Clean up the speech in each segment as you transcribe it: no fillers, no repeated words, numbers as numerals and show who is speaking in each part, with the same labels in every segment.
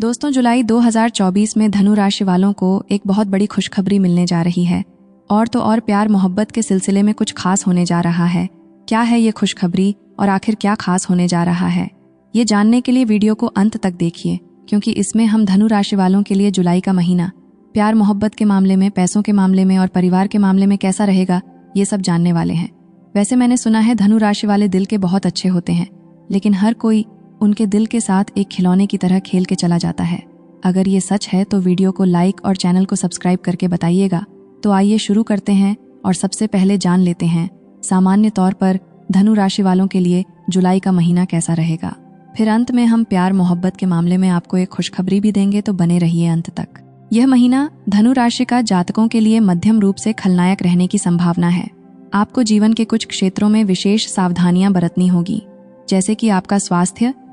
Speaker 1: दोस्तों, जुलाई 2024 में धनु राशि वालों को एक बहुत बड़ी खुशखबरी मिलने जा रही है। और तो और प्यार मोहब्बत के सिलसिले में कुछ खास होने जा रहा है। क्या है ये खुशखबरी और आखिर क्या खास होने जा रहा है, ये जानने के लिए वीडियो को अंत तक देखिए, क्योंकि इसमें हम धनु राशि वालों के लिए जुलाई का महीना प्यार मोहब्बत के मामले में, पैसों के मामले में और परिवार के मामले में कैसा रहेगा, ये सब जानने वाले हैं। वैसे मैंने सुना है धनु राशि वाले दिल के बहुत अच्छे होते हैं, लेकिन हर कोई उनके दिल के साथ एक खिलौने की तरह खेल के चला जाता है। अगर ये सच है तो वीडियो को लाइक और चैनल को सब्सक्राइब करके बताइएगा। तो आइए शुरू करते हैं और सबसे पहले जान लेते हैं सामान्य तौर पर धनु राशि वालों के लिए जुलाई का महीना कैसा रहेगा। फिर अंत में हम प्यार मोहब्बत के मामले में आपको एक खुशखबरी भी देंगे, तो बने रहिए अंत तक। यह महीना धनु राशि का जातकों के लिए मध्यम रूप से खलनायक रहने की संभावना है। आपको जीवन के कुछ क्षेत्रों में विशेष सावधानियां बरतनी होगी, जैसे कि आपका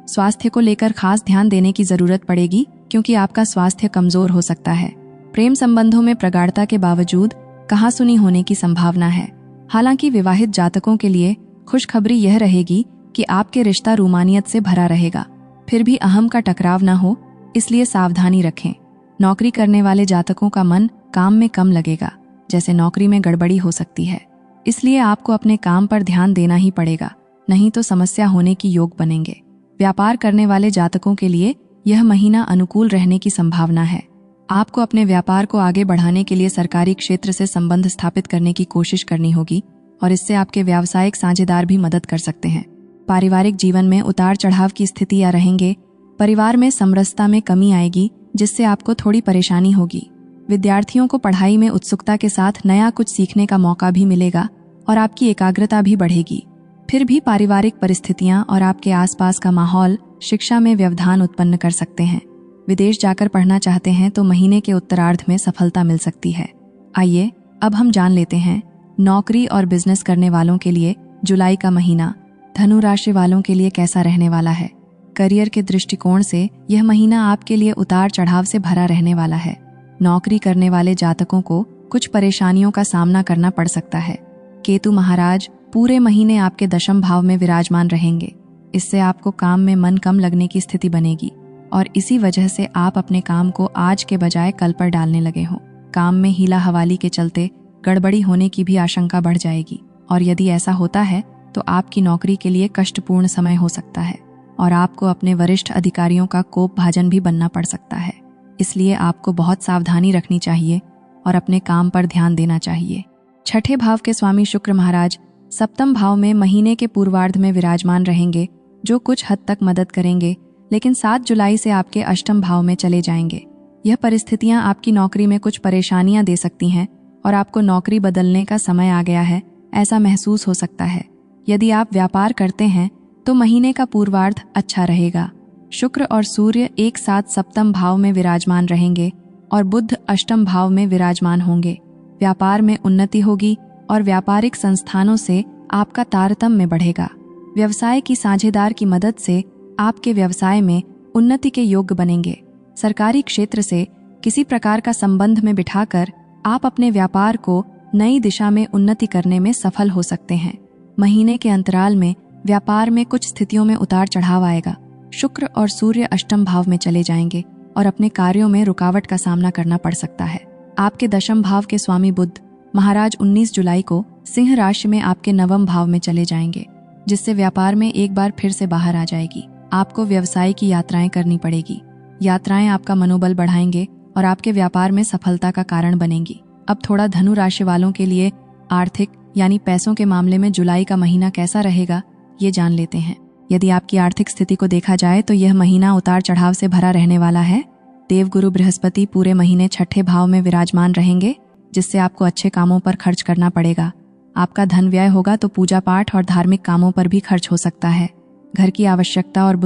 Speaker 1: स्वास्थ्य को लेकर खास ध्यान देने की जरूरत पड़ेगी, क्योंकि आपका स्वास्थ्य कमजोर हो सकता है। प्रेम संबंधों में प्रगाढ़ता के बावजूद कहासुनी होने की संभावना है। हालांकि विवाहित जातकों के लिए खुशखबरी यह रहेगी कि आपके रिश्ता रूमानियत से भरा रहेगा, फिर भी अहम का टकराव न हो, इसलिए सावधानी रखें। नौकरी करने वाले जातकों का मन काम में कम लगेगा, जैसे नौकरी में गड़बड़ी हो सकती है, इसलिए आपको अपने काम पर ध्यान देना ही पड़ेगा, नहीं तो समस्या होने की योग बनेंगे। व्यापार करने वाले जातकों के लिए यह महीना अनुकूल रहने की संभावना है। आपको अपने व्यापार को आगे बढ़ाने के लिए सरकारी क्षेत्र से संबंध स्थापित करने की कोशिश करनी होगी और इससे आपके व्यावसायिक साझेदार भी मदद कर सकते हैं। पारिवारिक जीवन में उतार चढ़ाव की स्थितियां रहेंगे। परिवार में समरसता में कमी आएगी, जिससे आपको थोड़ी परेशानी होगी। विद्यार्थियों को पढ़ाई में उत्सुकता के साथ नया कुछ सीखने का मौका भी मिलेगा और आपकी एकाग्रता भी बढ़ेगी। फिर भी पारिवारिक परिस्थितियां और आपके आसपास का माहौल शिक्षा में व्यवधान उत्पन्न कर सकते हैं। विदेश जाकर पढ़ना चाहते हैं तो महीने के उत्तरार्ध में सफलता मिल सकती है। आइए अब हम जान लेते हैं नौकरी और बिजनेस करने वालों के लिए जुलाई का महीना धनु राशि वालों के लिए कैसा रहने वाला है। करियर के दृष्टिकोण से यह महीना आपके लिए उतार चढ़ाव से भरा रहने वाला है। नौकरी करने वाले जातकों को कुछ परेशानियों का सामना करना पड़ सकता है। केतु महाराज पूरे महीने आपके दशम भाव में विराजमान रहेंगे। इससे आपको काम में मन कम लगने की स्थिति बनेगी और इसी वजह से आप अपने काम को आज के बजाय कल पर डालने लगे हों। काम में हीला हवाली के चलते गड़बड़ी होने की भी आशंका बढ़ जाएगी और यदि ऐसा होता है तो आपकी नौकरी के लिए कष्टपूर्ण समय हो सकता है और आपको अपने वरिष्ठ अधिकारियों का कोप भाजन भी बनना पड़ सकता है। इसलिए आपको बहुत सावधानी रखनी चाहिए और अपने काम पर ध्यान देना चाहिए। छठे भाव के स्वामी शुक्र महाराज सप्तम भाव में महीने के पूर्वार्ध में विराजमान रहेंगे, जो कुछ हद तक मदद करेंगे, लेकिन 7 जुलाई से आपके अष्टम भाव में चले जाएंगे। यह परिस्थितियां आपकी नौकरी में कुछ परेशानियां दे सकती हैं और आपको नौकरी बदलने का समय आ गया है, ऐसा महसूस हो सकता है। यदि आप व्यापार करते हैं तो महीने का पूर्वार्ध अच्छा रहेगा। शुक्र और सूर्य एक साथ सप्तम भाव में विराजमान रहेंगे और बुध अष्टम भाव में विराजमान होंगे। व्यापार में उन्नति होगी और व्यापारिक संस्थानों से आपका तारतम्य बढ़ेगा। व्यवसाय की साझेदार की मदद से आपके व्यवसाय में उन्नति के योग्य बनेंगे। सरकारी क्षेत्र से किसी प्रकार का संबंध में बिठाकर आप अपने व्यापार को नई दिशा में उन्नति करने में सफल हो सकते हैं। महीने के अंतराल में व्यापार में कुछ स्थितियों में उतार चढ़ाव आएगा। शुक्र और सूर्य अष्टम भाव में चले जाएंगे और अपने कार्यों में रुकावट का सामना करना पड़ सकता है। आपके दशम भाव के स्वामी बुध महाराज 19 जुलाई को सिंह राशि में आपके नवम भाव में चले जाएंगे, जिससे व्यापार में एक बार फिर से बाहर आ जाएगी। आपको व्यवसाय की यात्राएं करनी पड़ेगी। यात्राएं आपका मनोबल बढ़ाएंगे और आपके व्यापार में सफलता का कारण बनेंगी। अब थोड़ा धनु राशि वालों के लिए आर्थिक यानी पैसों के मामले में जुलाई का महीना कैसा रहेगा, ये जान लेते हैं। यदि आपकी आर्थिक स्थिति को देखा जाए तो यह महीना उतार चढ़ाव से भरा रहने वाला है। देवगुरु बृहस्पति पूरे महीने छठे भाव में विराजमान रहेंगे, जिससे आपको अच्छे कामों पर खर्च करना पड़ेगा। आपका धन व्यय होगा तो पूजा पाठ और धार्मिक कामों पर भी खर्च हो सकता है। घर की आवश्यकता और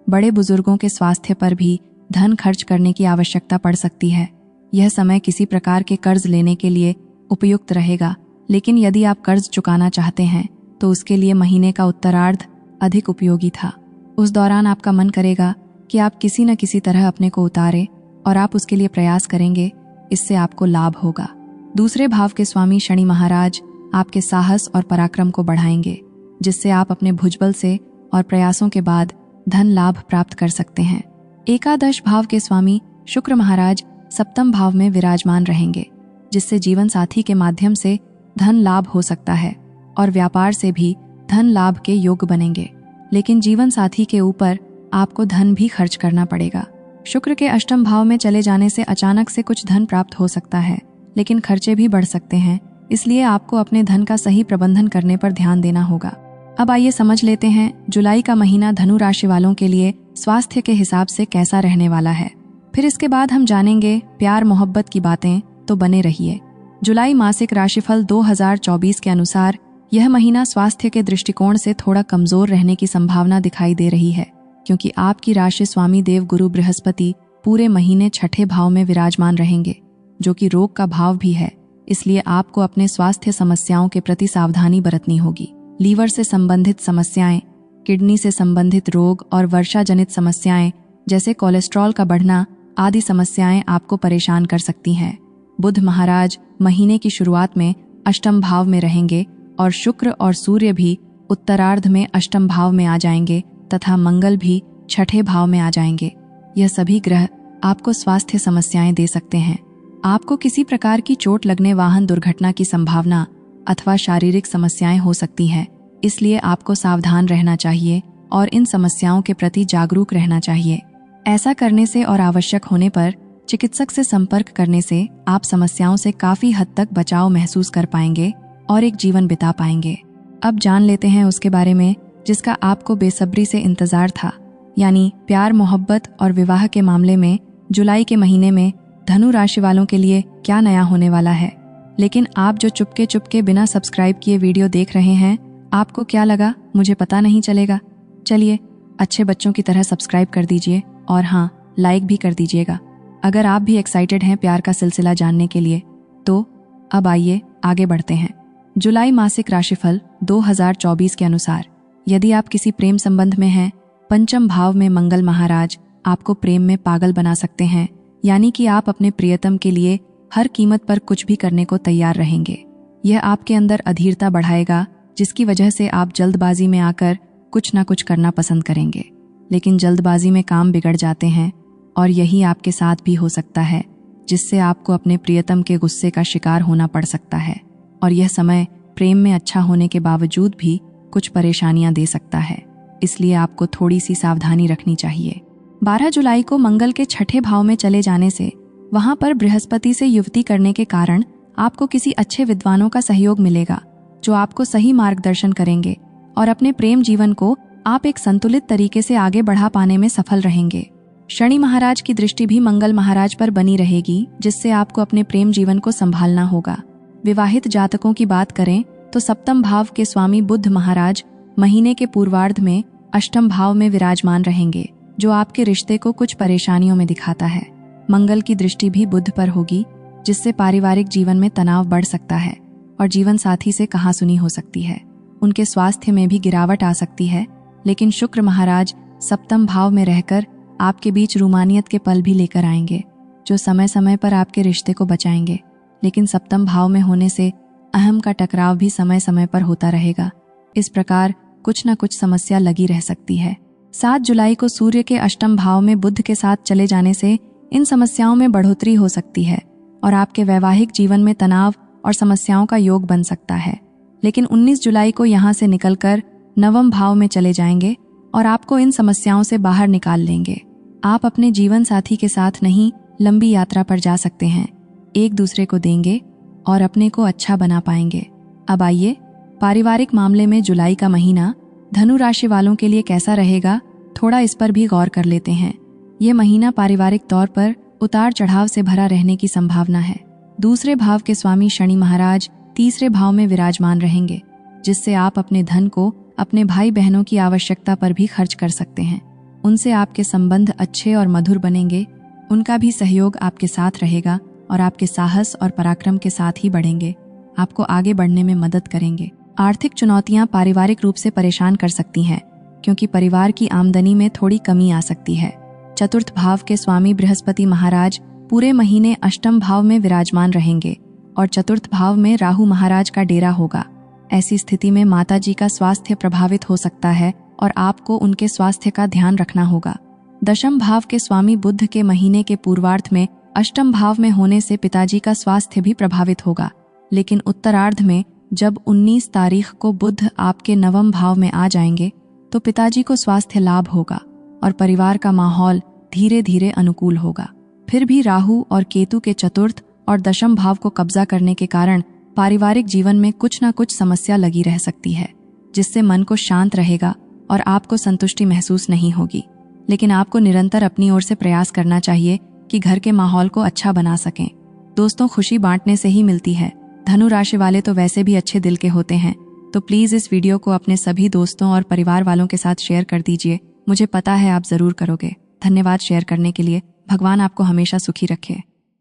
Speaker 1: बड़े बुजुर्गों के स्वास्थ्य पर भी धन खर्च करने की आवश्यकता पड़ सकती है। यह समय किसी प्रकार के कर्ज लेने के लिए उपयुक्त रहेगा, लेकिन यदि आप कर्ज चुकाना चाहते हैं तो उसके लिए महीने का उत्तरार्ध अधिक उपयोगी था। उस दौरान आपका मन करेगा कि आप किसी न किसी तरह अपने को उतारें और आप उसके लिए प्रयास करेंगे। इससे आपको लाभ होगा। दूसरे भाव के स्वामी शनि महाराज आपके साहस और पराक्रम को बढ़ाएंगे, जिससे आप अपने भुजबल से और प्रयासों के बाद धन लाभ प्राप्त कर सकते हैं। एकादश भाव के स्वामी शुक्र महाराज सप्तम भाव में विराजमान रहेंगे, जिससे जीवन साथी के माध्यम से धन लाभ हो सकता है और व्यापार से भी धन लाभ के योग बनेंगे। लेकिन जीवन साथी के ऊपर आपको धन भी खर्च करना पड़ेगा। शुक्र के अष्टम भाव में चले जाने से अचानक से कुछ धन प्राप्त हो सकता है, लेकिन खर्चे भी बढ़ सकते हैं, इसलिए आपको अपने धन का सही प्रबंधन करने पर ध्यान देना होगा। अब आइए समझ लेते हैं जुलाई का महीना धनु राशि वालों के लिए स्वास्थ्य के हिसाब से कैसा रहने वाला है। फिर इसके बाद हम जानेंगे प्यार मोहब्बत की बातें, तो बने रहिए। जुलाई मासिक राशिफल 2024 के अनुसार यह महीना स्वास्थ्य के दृष्टिकोण से थोड़ा कमजोर रहने की संभावना दिखाई दे रही है, क्योंकि आपकी राशि स्वामी देव गुरु बृहस्पति पूरे महीने छठे भाव में विराजमान रहेंगे, जो कि रोग का भाव भी है। इसलिए आपको अपने स्वास्थ्य समस्याओं के प्रति सावधानी बरतनी होगी। लीवर से संबंधित समस्याएं, किडनी से संबंधित रोग और वर्षा जनित समस्याएं जैसे कोलेस्ट्रॉल का बढ़ना आदि समस्याएं आपको परेशान कर सकती हैं। बुध महाराज महीने की शुरुआत में अष्टम भाव में रहेंगे और शुक्र और सूर्य भी उत्तरार्ध में अष्टम भाव में आ जाएंगे तथा मंगल भी छठे भाव में आ जाएंगे। यह सभी ग्रह आपको स्वास्थ्य समस्याएं दे सकते हैं। आपको किसी प्रकार की चोट लगने, वाहन दुर्घटना की संभावना अथवा शारीरिक समस्याएं हो सकती हैं। इसलिए आपको सावधान रहना चाहिए और इन समस्याओं के प्रति जागरूक रहना चाहिए। ऐसा करने से और आवश्यक होने पर चिकित्सक से संपर्क करने से आप समस्याओं से काफी हद तक बचाव महसूस कर पाएंगे और एक जीवन बिता पाएंगे। अब जान लेते हैं उसके बारे में जिसका आपको बेसब्री से इंतजार था, यानी प्यार मोहब्बत और विवाह के मामले में जुलाई के महीने में धनु राशि वालों के लिए क्या नया होने वाला है। लेकिन आप जो चुपके चुपके बिना सब्सक्राइब किए वीडियो देख रहे हैं, आपको क्या लगा मुझे पता नहीं चलेगा? चलिए अच्छे बच्चों की तरह सब्सक्राइब कर दीजिए और हाँ, लाइक भी कर दीजिएगा। अगर आप भी एक्साइटेड हैं प्यार का सिलसिला जानने के लिए, तो अब आइए आगे बढ़ते हैं। जुलाई मासिक राशिफल 2024 के अनुसार यदि आप किसी प्रेम संबंध में हैं, पंचम भाव में मंगल महाराज आपको प्रेम में पागल बना सकते हैं, यानी कि आप अपने प्रियतम के लिए हर कीमत पर कुछ भी करने को तैयार रहेंगे। यह आपके अंदर अधीरता बढ़ाएगा, जिसकी वजह से आप जल्दबाजी में आकर कुछ ना कुछ करना पसंद करेंगे। लेकिन जल्दबाजी में काम बिगड़ जाते हैं और यही आपके साथ भी हो सकता है, जिससे आपको अपने प्रियतम के गुस्से का शिकार होना पड़ सकता है। और यह समय प्रेम में अच्छा होने के बावजूद भी कुछ परेशानियां दे सकता है, इसलिए आपको थोड़ी सी सावधानी रखनी चाहिए। 12 जुलाई को मंगल के छठे भाव में चले जाने से वहां पर बृहस्पति से युवती करने के कारण आपको किसी अच्छे विद्वानों का सहयोग मिलेगा, जो आपको सही मार्गदर्शन करेंगे और अपने प्रेम जीवन को आप एक संतुलित तरीके से आगे बढ़ा पाने में सफल रहेंगे। शनि महाराज की दृष्टि भी मंगल महाराज पर बनी रहेगी, जिससे आपको अपने प्रेम जीवन को संभालना होगा। विवाहित जातकों की बात करें तो सप्तम भाव के स्वामी बुध महाराज महीने के पूर्वार्ध में अष्टम भाव में विराजमान रहेंगे, जो आपके रिश्ते को कुछ परेशानियों में दिखाता है। मंगल की दृष्टि भी बुध पर होगी, जिससे पारिवारिक जीवन में तनाव बढ़ सकता है और जीवन साथी से कहासुनी हो सकती है। उनके स्वास्थ्य में भी गिरावट आ सकती है। लेकिन शुक्र महाराज सप्तम भाव में रहकर आपके बीच रूमानियत के पल भी लेकर आएंगे, जो समय समय पर आपके रिश्ते को बचाएंगे। लेकिन सप्तम भाव में होने से अहम का टकराव भी समय समय पर होता रहेगा। इस प्रकार कुछ न कुछ समस्या लगी रह सकती है। 7 जुलाई को सूर्य के अष्टम भाव में बुध के साथ चले जाने से इन समस्याओं में बढ़ोतरी हो सकती है और आपके वैवाहिक जीवन में तनाव और समस्याओं का योग बन सकता है। लेकिन 19 जुलाई को यहाँ से निकलकर नवम भाव में चले जाएंगे और आपको इन समस्याओं से बाहर निकाल लेंगे। आप अपने जीवन साथी के साथ नहीं, लंबी यात्रा पर जा सकते हैं, एक दूसरे को देंगे और अपने को अच्छा बना पाएंगे। अब आइए पारिवारिक मामले में जुलाई का महीना धनु राशि वालों के लिए कैसा रहेगा, थोड़ा इस पर भी गौर कर लेते हैं। ये महीना पारिवारिक तौर पर उतार चढ़ाव से भरा रहने की संभावना है। दूसरे भाव के स्वामी शनि महाराज तीसरे भाव में विराजमान रहेंगे, जिससे आप अपने धन को अपने भाई बहनों की आवश्यकता पर भी खर्च कर सकते हैं। उनसे आपके संबंध अच्छे और मधुर बनेंगे। उनका भी सहयोग आपके साथ रहेगा और आपके साहस और पराक्रम के साथ ही बढ़ेंगे, आपको आगे बढ़ने में मदद करेंगे। आर्थिक चुनौतियां पारिवारिक रूप से परेशान कर सकती हैं, क्योंकि परिवार की आमदनी में थोड़ी कमी आ सकती है। चतुर्थ भाव के स्वामी बृहस्पति महाराज पूरे महीने अष्टम भाव में विराजमान रहेंगे और चतुर्थ भाव में राहु महाराज का डेरा होगा। ऐसी स्थिति में माताजी का स्वास्थ्य प्रभावित हो सकता है और आपको उनके स्वास्थ्य का ध्यान रखना होगा। दशम भाव के स्वामी बुध के महीने के पूर्वार्ध में अष्टम भाव में होने से पिताजी का स्वास्थ्य भी प्रभावित होगा, लेकिन उत्तरार्ध में जब 19 तारीख को बुध आपके नवम भाव में आ जाएंगे तो पिताजी को स्वास्थ्य लाभ होगा और परिवार का माहौल धीरे धीरे अनुकूल होगा। फिर भी राहु और केतु के चतुर्थ और दशम भाव को कब्जा करने के कारण पारिवारिक जीवन में कुछ न कुछ समस्या लगी रह सकती है, जिससे मन को शांत रहेगा और आपको संतुष्टि महसूस नहीं होगी। लेकिन आपको निरंतर अपनी ओर से प्रयास करना चाहिए कि घर के माहौल को अच्छा बना सकें। दोस्तों, खुशी बांटने से ही मिलती है। धनु राशि वाले तो वैसे भी अच्छे दिल के होते हैं, तो प्लीज इस वीडियो को अपने सभी दोस्तों और परिवार वालों के साथ शेयर कर दीजिए। मुझे पता है आप जरूर करोगे। धन्यवाद शेयर करने के लिए। भगवान आपको हमेशा सुखी रखे।